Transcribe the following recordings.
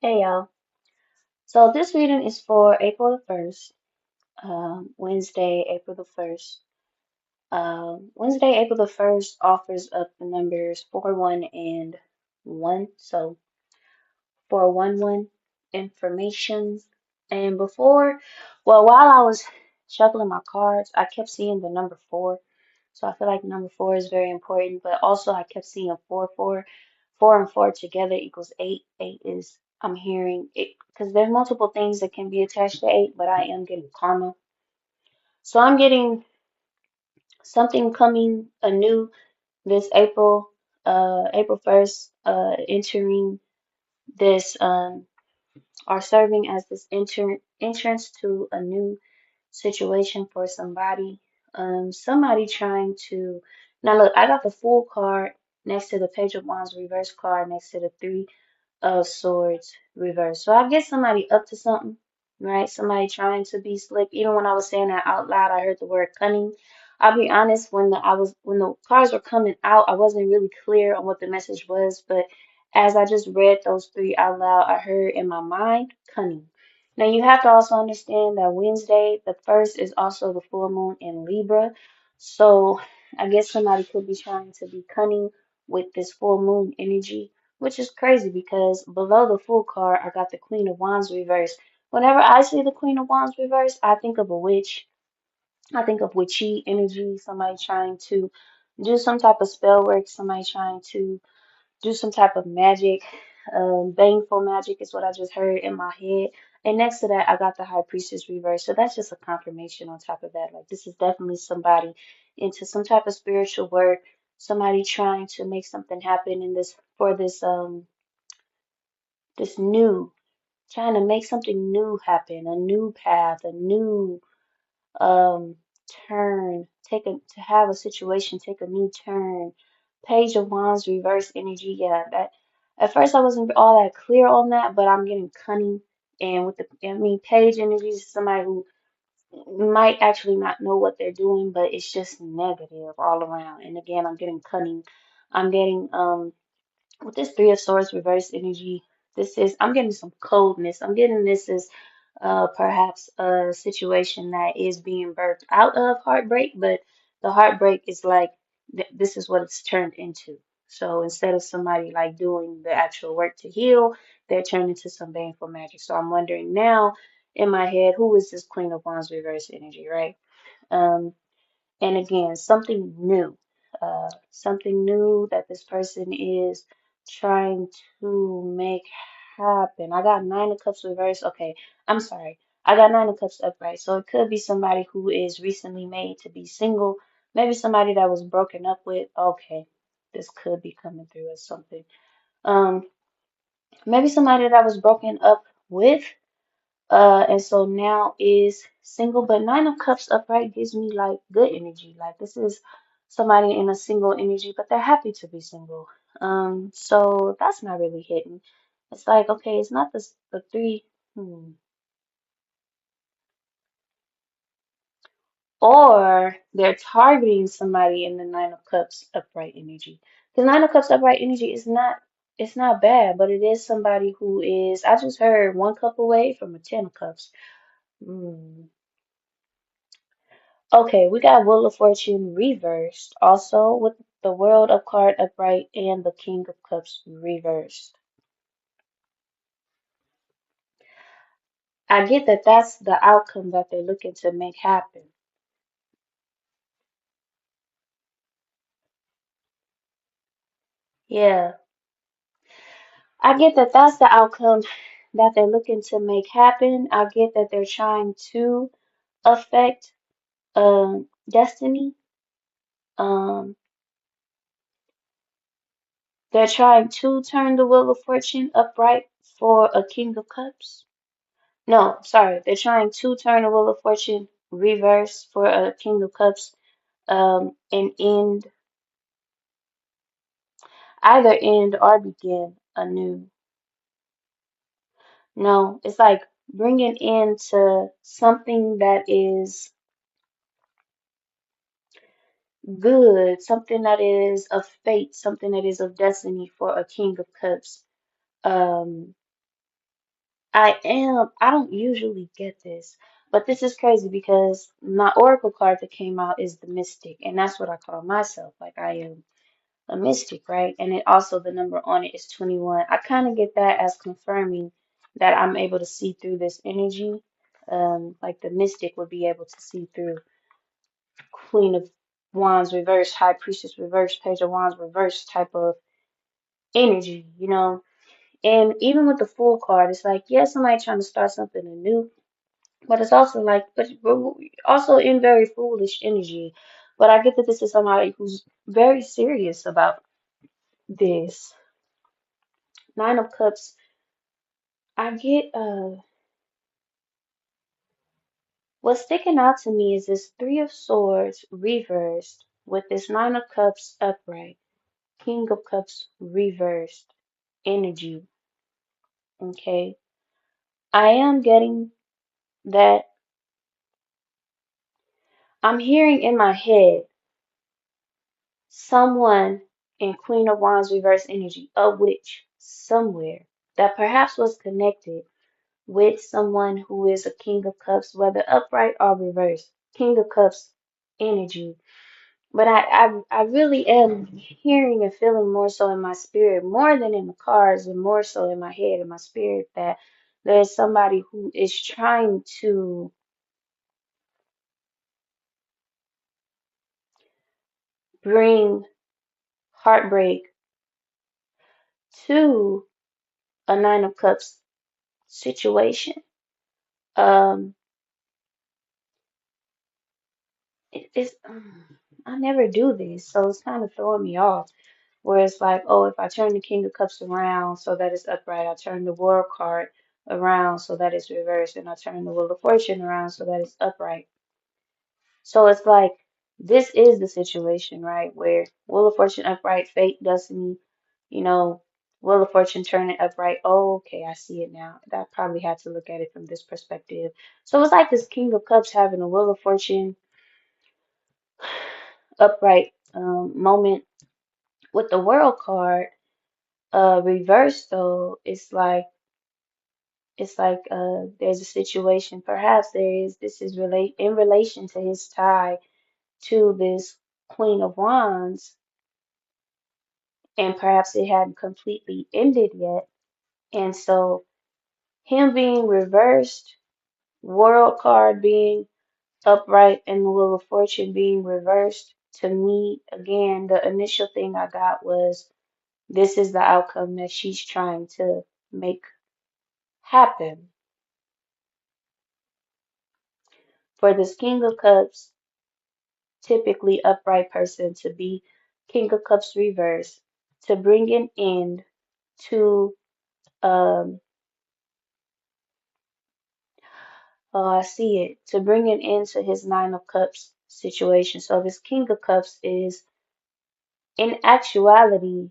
Hey y'all. So this reading is for April the 1st, Wednesday, April the 1st. Wednesday, April the 1st offers up the numbers 4, 1, and 1. So 411 information. And while I was shuffling my cards, I kept seeing the number 4. So I feel like number 4 is very important, but also I kept seeing 4, 4. 4 and 4 together equals 8. 8 is, I'm hearing it, because there's multiple things that can be attached to 8, but I am getting karma. So I'm getting something coming anew this April 1st, entering this, are serving as this entrance to a new situation for somebody. Somebody trying to. Now look, I got the Fool card next to the Page of Wands reverse card next to the Three of Swords reverse. So I guess somebody up to something, right? Somebody trying to be slick. Even when I was saying that out loud, I heard the word cunning. I'll be honest, when the cards were coming out, I wasn't really clear on what the message was, but as I just read those three out loud, I heard in my mind cunning. Now you have to also understand that Wednesday, the 1st, is also the full moon in Libra. So I guess somebody could be trying to be cunning with this full moon energy, which is crazy because below the Fool card, I got the Queen of Wands reverse. Whenever I see the Queen of Wands reverse, I think of a witch. I think of witchy energy, somebody trying to do some type of spell work, somebody trying to do some type of magic. Baneful magic is what I just heard in my head. And next to that, I got the High Priestess reverse. So that's just a confirmation on top of that. Like, this is definitely somebody into some type of spiritual work, somebody trying to make something happen in this, for this new, trying to make something new happen, a new path, a new um turn, to have a situation take a new turn. Page of Wands reverse energy, yeah, that at first I wasn't all that clear on that, but I'm getting cunning. And with the, I mean, page energy is somebody who might actually not know what they're doing, but it's just negative all around. And again, I'm getting cunning. I'm getting with this Three of Swords reverse energy, this is, I'm getting some coldness. I'm getting this is perhaps a situation that is being birthed out of heartbreak, but the heartbreak is like this is what it's turned into. So instead of somebody like doing the actual work to heal, they're turned into some baneful magic. So I'm wondering now in my head, who is this Queen of Wands reverse energy, right? Um, and again, something new that this person is trying to make happen. I got Nine of Cups reversed. Okay, I'm sorry. I got Nine of Cups upright. So it could be somebody who is recently made to be single. Maybe somebody that was broken up with. Okay, this could be coming through as something. Um, Maybe somebody that was broken up with. And so now is single, but Nine of Cups upright gives me like good energy. Like this is somebody in a single energy, but they're happy to be single. So that's not really hitting. It's like, okay, it's not the three, hmm. Or they're targeting somebody in the Nine of Cups upright energy. Because Nine of Cups upright energy is not, it's not bad, but it is somebody who is, I just heard one cup away from a Ten of Cups. Hmm. Okay, we got Wheel of Fortune reversed, also with the World of Card upright and the King of Cups reversed. I get that that's the outcome that they're looking to make happen. Yeah, I get that that's the outcome that they're looking to make happen. I get that they're trying to affect destiny. Um, they're trying to turn the Wheel of Fortune upright for a King of Cups. No, sorry. They're trying to turn the Wheel of Fortune reverse for a King of Cups, and end, either end or begin anew. No, it's like bringing into something that is good, something that is of fate, something that is of destiny for a King of Cups. Um, I don't usually get this, but this is crazy because my oracle card that came out is the mystic, and that's what I call myself. Like I am a mystic, right? And it also the number on it is 21. I kind of get that as confirming that I'm able to see through this energy. Like the mystic would be able to see through Queen of Wands reverse, High Priestess reverse, Page of Wands reverse type of energy, you know? And even with the Fool card, it's like, yeah, somebody trying to start something anew, but it's also like, but we're also in very foolish energy. But I get that this is somebody who's very serious about this. Nine of Cups, I get what's sticking out to me is this Three of Swords reversed with this Nine of Cups upright, King of Cups reversed energy. Okay. I am getting that I'm hearing in my head someone in Queen of Wands reverse energy, a witch somewhere that perhaps was connected with someone who is a King of Cups, whether upright or reversed. King of Cups energy. But I really am hearing and feeling more so in my spirit, more than in the cards, and more so in my head and my spirit, that there's somebody who is trying to bring heartbreak to a Nine of Cups situation. Um, I never do this, so it's kind of throwing me off. Where it's like, oh, if I turn the King of Cups around so that it's upright, I turn the World card around so that it's reversed, and I turn the Wheel of Fortune around so that it's upright. So it's like this is the situation, right? Where Wheel of Fortune upright, fate, destiny, you know, Wheel of Fortune turning upright. Oh, okay, I see it now. I probably had to look at it from this perspective. So it's like this King of Cups having a Wheel of Fortune upright moment with the World card reversed though. It's like there's a situation. Perhaps this is relate in relation to his tie to this Queen of Wands, and perhaps it hadn't completely ended yet. And so him being reversed, World card being upright, and the Wheel of Fortune being reversed, to me, again, the initial thing I got was this is the outcome that she's trying to make happen. For this King of Cups, typically upright person, to be King of Cups reverse, to bring an end to um I see it, to bring an end to his Nine of Cups situation. So this King of Cups is in actuality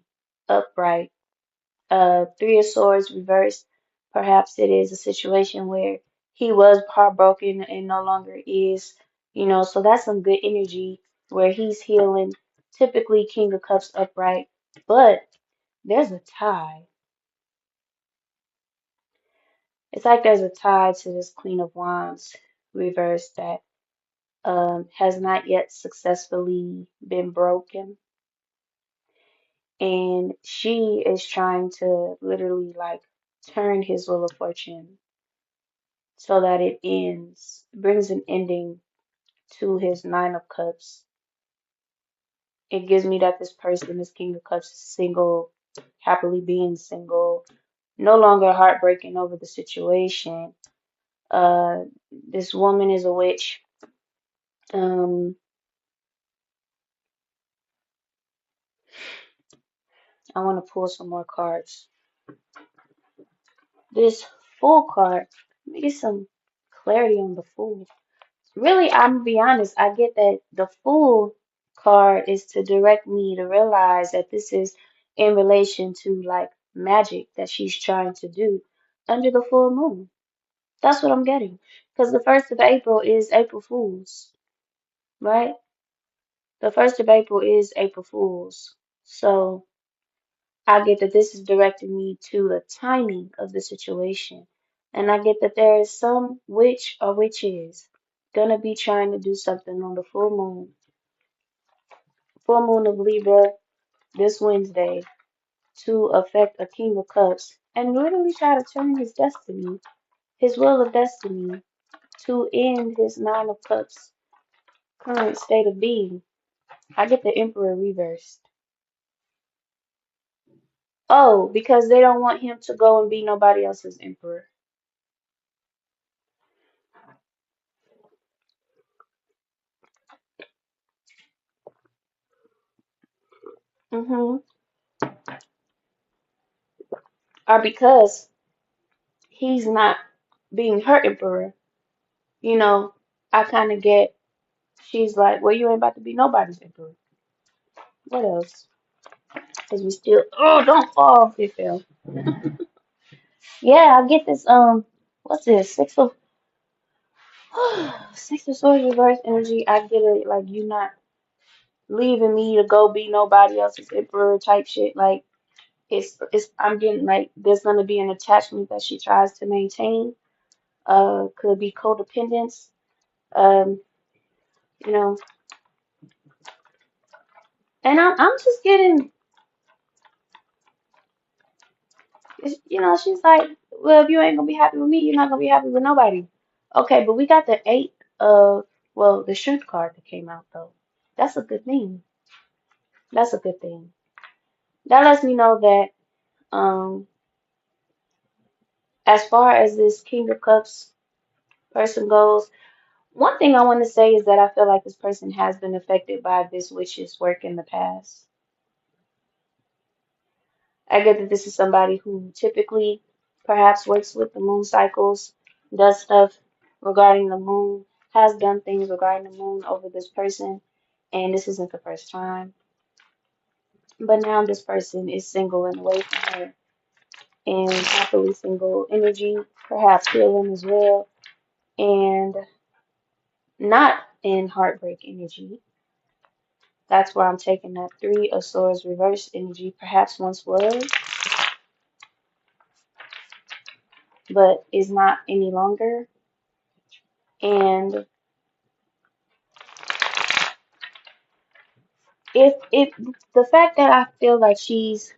upright. Three of Swords reversed. Perhaps it is a situation where he was heartbroken and no longer is, so that's some good energy where he's healing. Typically King of Cups upright, but there's a tie. It's like there's a tie to this Queen of Wands reversed that has not yet successfully been broken. And she is trying to literally like turn his Wheel of Fortune so that it ends, brings an ending to his Nine of Cups. It gives me that this person, this King of Cups, is single, happily being single, no longer heartbreaking over the situation. This woman is a witch. Um, I want to pull some more cards. This Fool card, let me get some clarity on the Fool. Really, I'm gonna be honest, I get that the Fool card is to direct me to realize that this is in relation to like magic that she's trying to do under the full moon. That's what I'm getting. Because the 1st of April is April Fool's, right? The 1st of April is April Fool's. So I get that this is directing me to the timing of the situation And I get that there is some witch or witches gonna be trying to do something on the full moon of Libra this Wednesday to affect a King of Cups and literally try to turn his destiny, his will of destiny, to end his Nine of Cups current state of being. I get the Emperor reversed. Oh, because they don't want him to go and be nobody else's emperor. Mm-hmm. Or because he's not being her emperor. You know, I kind of get, she's like, well, you ain't about to be nobody's emperor. What else? Because we still, oh, don't fall, it fell. Yeah, I get this, what's this? Six of Swords reverse energy. I get it, like, you not leaving me to go be nobody else's emperor type shit. Like, I'm getting, like, there's gonna be an attachment that she tries to maintain. Could be codependence. Um, you know, and I'm just getting, she's like, well, if you ain't gonna be happy with me, you're not gonna be happy with nobody. Okay, but we got the eight of, well, the strength card that came out though. That's a good thing. That's a good thing. That lets me know that, as far as this King of Cups person goes, one thing I want to say is that I feel like this person has been affected by this witch's work in the past. I get that this is somebody who typically perhaps works with the moon cycles, does stuff regarding the moon, has done things regarding the moon over this person, and this isn't the first time. But now this person is single and away from her and happily single energy, perhaps healing as well, and not in heartbreak energy. That's where I'm taking that Three of Swords reverse energy, perhaps once was, but is not any longer. And if the fact that I feel like she's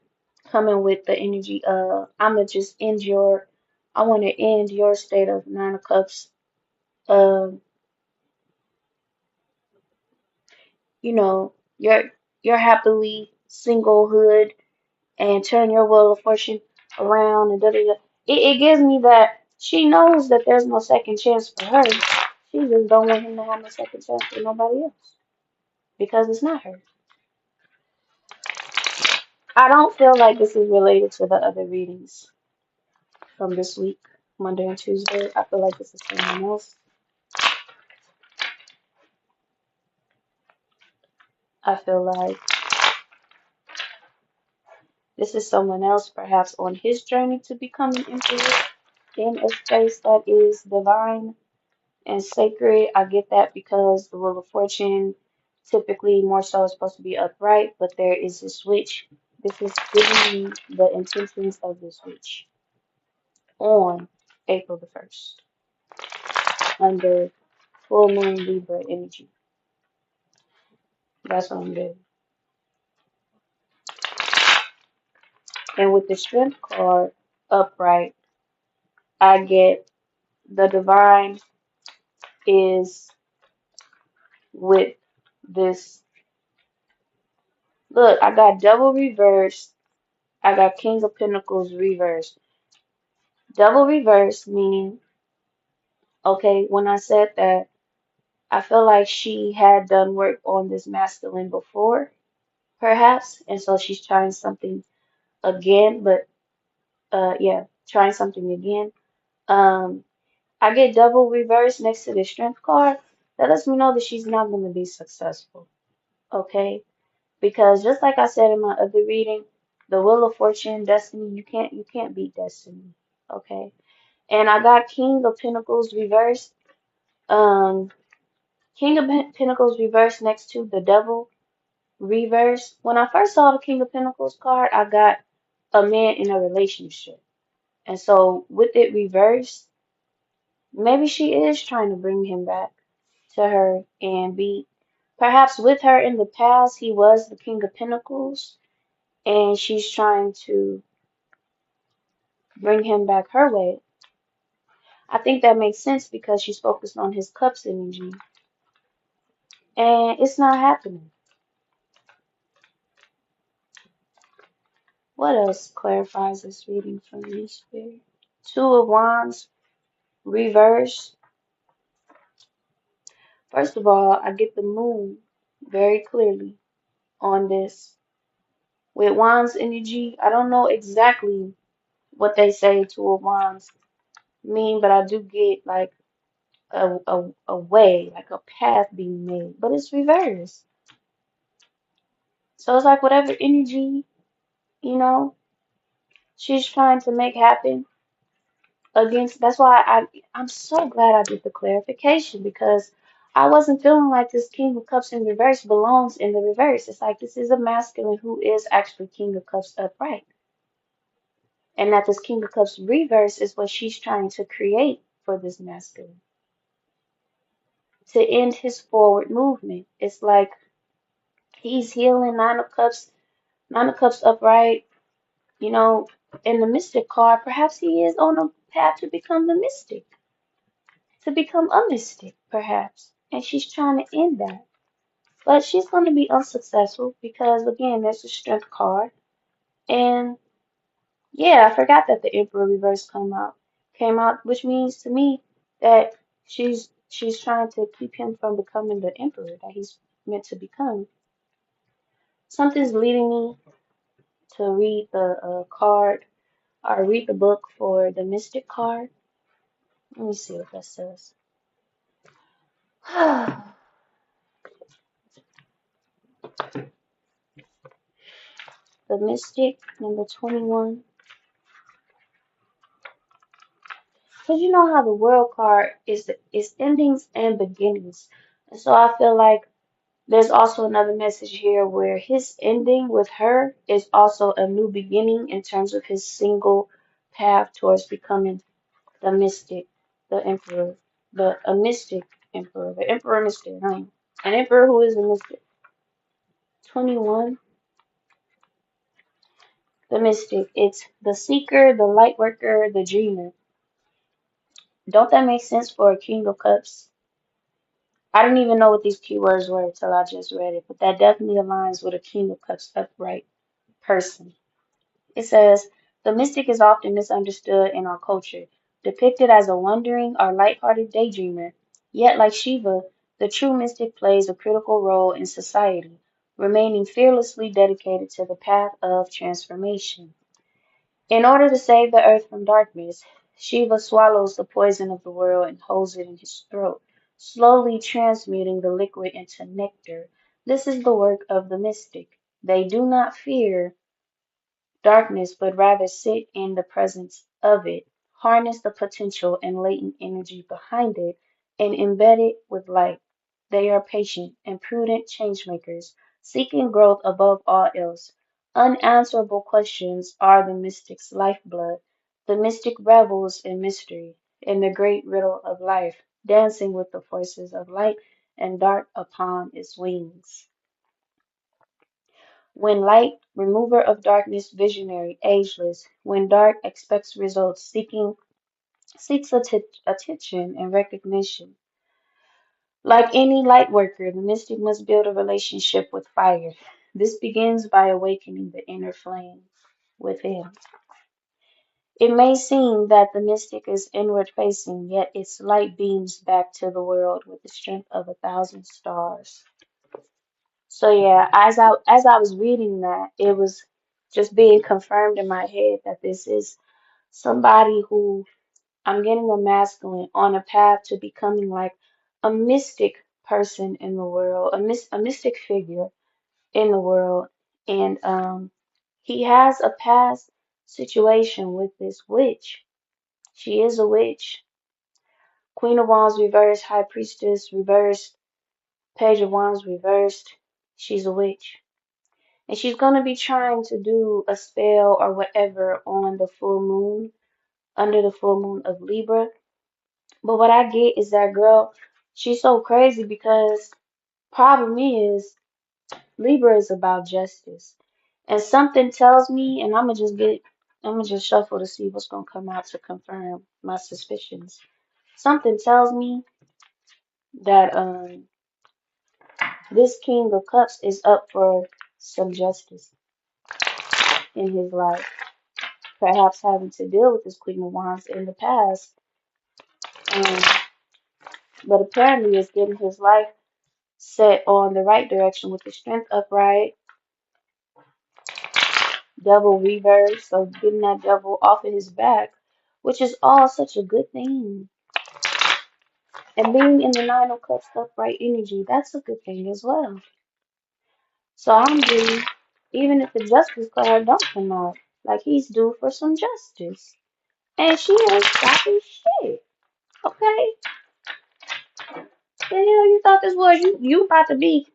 coming with the energy of I'ma just end your, I want to end your state of Nine of Cups, um, you know, your happily singlehood and turn your wheel of fortune around and da da da. It gives me that she knows that there's no second chance for her. She just don't want him to have no second chance for nobody else because it's not her. I don't feel like this is related to the other readings from this week, Monday and Tuesday. I feel like this is someone else. I feel like this is someone else, perhaps on his journey to becoming emperor in a space that is divine and sacred. I get that because the Wheel of Fortune typically more so is supposed to be upright, but there is a switch. This is giving me the intentions of the switch on April the 1st under full moon Libra energy. That's what I'm doing. And with the strength card upright, I get the divine is with this. Look, I got double reverse. I got King of Pentacles reverse. Double reverse meaning, okay, when I said that, I feel like she had done work on this masculine before, perhaps, and so she's trying something again, but yeah, trying something again. Um, I get double reverse next to the strength card. That lets me know that she's not going to be successful, okay? Because just like I said in my other reading, the Wheel of Fortune, Destiny, you can't beat Destiny, okay? And I got King of Pentacles reversed. Um, King of Pentacles reversed next to the Devil reversed. When I first saw the King of Pentacles card, I got a man in a relationship. And so with it reversed, maybe she is trying to bring him back to her and be perhaps with her in the past he was the King of Pentacles and she's trying to bring him back her way. I think that makes sense because she's focused on his cups energy and it's not happening. What else clarifies this reading for me, Spirit? Two of Wands, reverse. First of all, I get the moon very clearly on this. With Wands energy, I don't know exactly what they say Two of Wands mean, but I do get like a way, like a path being made, but it's reversed. So it's like whatever energy, you know, she's trying to make happen against. That's why I'm so glad I did the clarification because I wasn't feeling like this King of Cups in reverse belongs in the reverse. It's like this is a masculine who is actually King of Cups upright. And that this King of Cups reverse is what she's trying to create for this masculine to end his forward movement. It's like he's healing Nine of Cups upright, you know, in the Mystic card. Perhaps he is on a path to become the Mystic, to become a Mystic, perhaps. And she's trying to end that. But she's going to be unsuccessful because, again, there's a Strength card. And yeah, I forgot that the Emperor reverse came out, which means to me that she's trying to keep him from becoming the Emperor that he's meant to become. Something's leading me to read the card or read the book for the Mystic card. Let me see what that says. The Mystic, number 21. Because you know how the World card is endings and beginnings. And so I feel like there's also another message here where his ending with her is also a new beginning in terms of his single path towards becoming the mystic, the emperor, the a mystic emperor, the emperor mystic, huh? An emperor who is a mystic. 21, the mystic. It's the seeker, the light worker, the dreamer. Don't that make sense for a King of Cups? I didn't even know what these keywords were until I just read it, but that definitely aligns with a King of Cups upright person. It says, the mystic is often misunderstood in our culture, depicted as a wandering or light-hearted daydreamer. Yet, like Shiva, the true mystic plays a critical role in society, remaining fearlessly dedicated to the path of transformation. In order to save the earth from darkness, Shiva swallows the poison of the world and holds it in his throat, slowly transmuting the liquid into nectar. This is the work of the mystic. They do not fear darkness, but rather sit in the presence of it, harness the potential and latent energy behind it, and embed it with light. They are patient and prudent changemakers, seeking growth above all else. Unanswerable questions are the mystic's lifeblood. The mystic revels in mystery, in the great riddle of life, dancing with the forces of light and dark upon its wings. When light, remover of darkness, visionary, ageless, when dark expects results, seeks attention and recognition. Like any light worker, the mystic must build a relationship with fire. This begins by awakening the inner flame within. It may seem that the mystic is inward facing, yet its light beams back to the world with the strength of 1,000 stars. So yeah, as I was reading that, it was just being confirmed in my head that this is somebody who I'm getting a masculine on a path to becoming like a mystic person in the world, a mystic figure in the world, and he has a past situation with this witch. She is a witch. Queen of Wands reversed, High Priestess reversed, Page of Wands reversed. She's a witch. And she's going to be trying to do a spell or whatever on the full moon under the full moon of Libra. But what I get is that girl, she's so crazy because problem is Libra is about justice. And something tells me, and I'm gonna just shuffle to see what's gonna come out to confirm my suspicions. Something tells me that this King of Cups is up for some justice in his life. Perhaps having to deal with this Queen of Wands in the past. Um, but apparently is getting his life set on the right direction with the strength upright, double reverse, so getting that devil off of his back, which is all such a good thing. And being in the Nine of Cups upright energy, that's a good thing as well. So I'm getting, even if the Justice card don't come out, like he's due for some justice. And she ain't stopping shit. Okay? The hell you thought this was? You about to be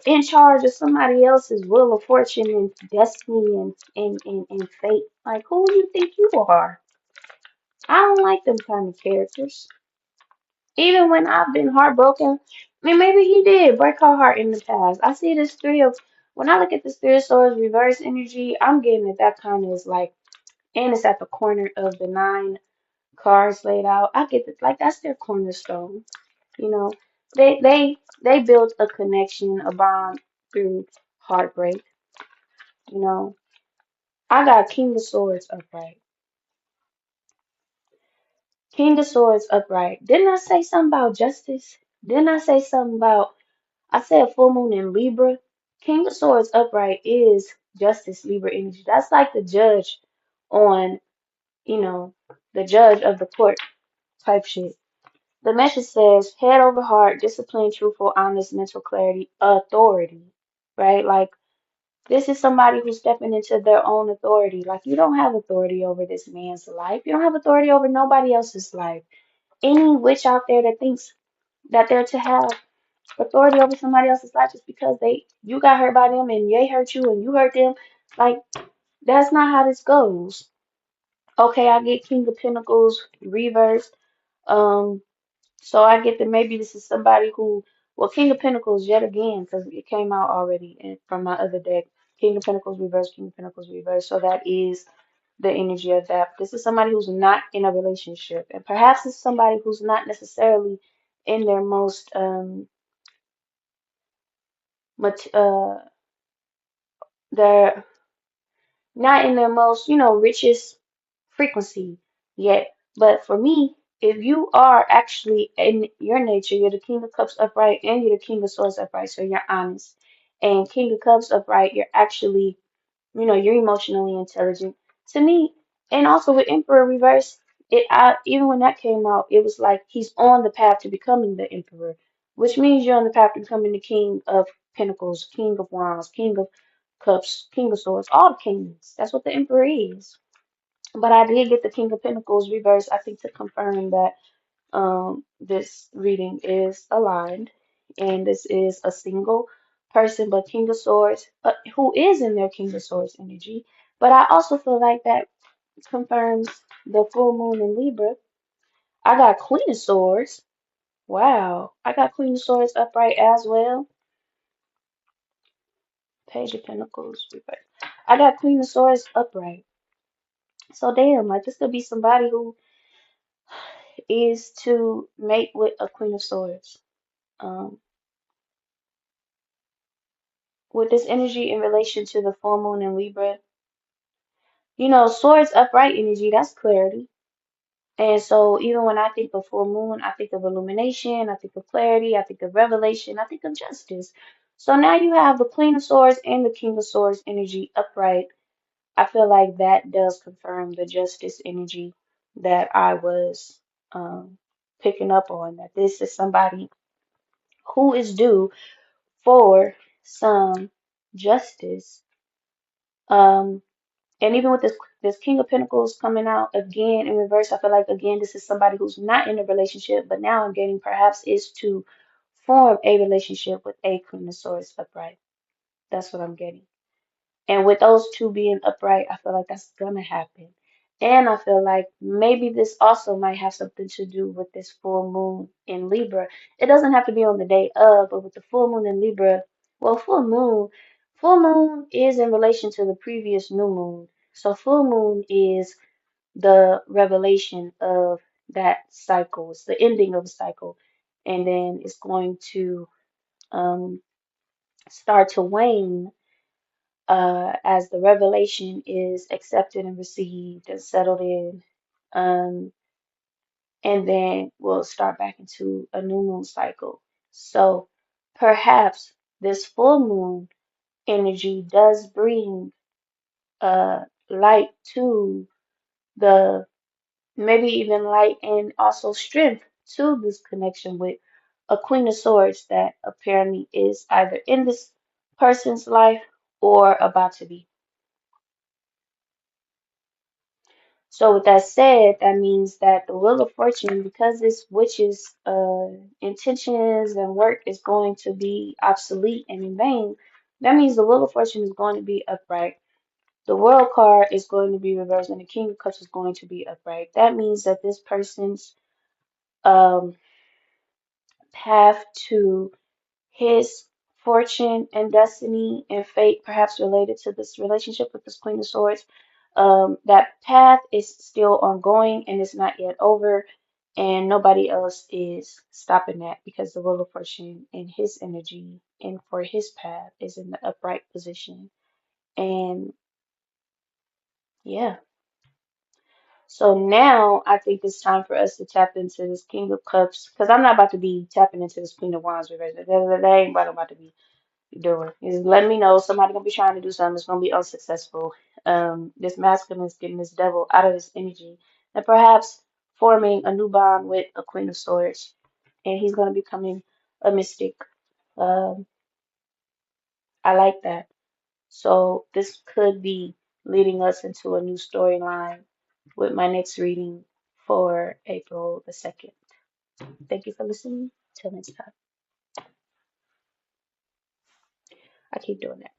in charge of somebody else's will of fortune and destiny and fate. Like who do you think you are? I don't like them kind of characters. Even when I've been heartbroken, I mean maybe he did break her heart in the past. I see this three of when I look at this three of swords reverse energy, I'm getting that kind of is like and it's at the corner of the nine cards laid out. I get that like that's their cornerstone. You know, they built a connection, a bond through heartbreak. You know, I got King of Swords upright. King of Swords upright. Didn't I say something about justice? Didn't I say something about? I said full moon in Libra. King of Swords upright is justice Libra energy. That's like the judge on, you know, the judge of the court type shit. The message says head over heart, discipline, truthful, honest, mental clarity, authority. Right? Like this is somebody who's stepping into their own authority. Like you don't have authority over this man's life. You don't have authority over nobody else's life. Any witch out there that thinks that they're to have authority over somebody else's life just because you got hurt by them and they hurt you and you hurt them, like that's not how this goes. Okay, I get King of Pentacles reverse. Um, so I get that maybe this is somebody who, well, King of Pentacles yet again, because it came out already from my other deck. King of Pentacles reverse, King of Pentacles reverse. So that is the energy of that. This is somebody who's not in a relationship, and perhaps it's somebody who's not necessarily in their most mat they're not in their most, richest frequency yet. But for me, if you are actually in your nature, you're the King of Cups upright and you're the King of Swords upright, so you're honest. And King of Cups upright, you're actually, you're emotionally intelligent. To me, and also with Emperor reverse, even when that came out, it was like he's on the path to becoming the Emperor, which means you're on the path to becoming the King of Pentacles, King of Wands, King of Cups, King of Swords, all the kings. That's what the Emperor is. But I did get the King of Pentacles reverse, I think, to confirm that this reading is aligned and this is a single person, but King of Swords, who is in their King of Swords energy. But I also feel like that confirms the full moon in Libra. I got Queen of Swords. Wow. I got Queen of Swords upright as well. Page of Pentacles reverse. I got Queen of Swords upright. So damn, like this could be somebody who is to mate with a Queen of Swords. Um, with this energy in relation to the full moon in Libra, swords upright energy, that's clarity. And so even when I think of full moon, I think of illumination, I think of clarity, I think of revelation, I think of justice. So now you have the Queen of Swords and the King of Swords energy upright. I feel like that does confirm the justice energy that I was picking up on, that this is somebody who is due for some justice. Um, And even with this King of Pentacles coming out again in reverse, I feel like again this is somebody who's not in a relationship, but now I'm getting perhaps is to form a relationship with a Queen of Swords upright. That's what I'm getting. And with those two being upright, I feel like that's gonna happen. And I feel like maybe this also might have something to do with this full moon in Libra. It doesn't have to be on the day of, but with the full moon in Libra, well, full moon is in relation to the previous new moon. So full moon is the revelation of that cycle. It's the ending of the cycle. And then it's going to um, start to wane as the revelation is accepted and received and settled in. Um, and then we'll start back into a new moon cycle. So perhaps this full moon energy does bring light to the maybe even light and also strength to this connection with a Queen of Swords that apparently is either in this person's life or about to be. So with that said, that means that the Wheel of Fortune, because this witch's intentions and work is going to be obsolete and in vain, that means the Wheel of Fortune is going to be upright. The World card is going to be reversed, and the King of Cups is going to be upright. That means that this person's um, path to his fortune and destiny and fate, perhaps related to this relationship with this Queen of Swords. That path is still ongoing and it's not yet over, and nobody else is stopping that because the Wheel of Fortune and his energy and for his path is in the upright position. And yeah, so now I think it's time for us to tap into this King of Cups because I'm not about to be tapping into this Queen of Wands reverse. That ain't what I'm about to be doing. Is letting me know somebody gonna be trying to do something that's gonna be unsuccessful. This masculine is getting this devil out of his energy and perhaps forming a new bond with a Queen of Swords, and he's gonna be becoming a mystic. Um, I like that. So this could be leading us into a new storyline with my next reading for April the 2nd. Thank you for listening. Till next time. I keep doing that.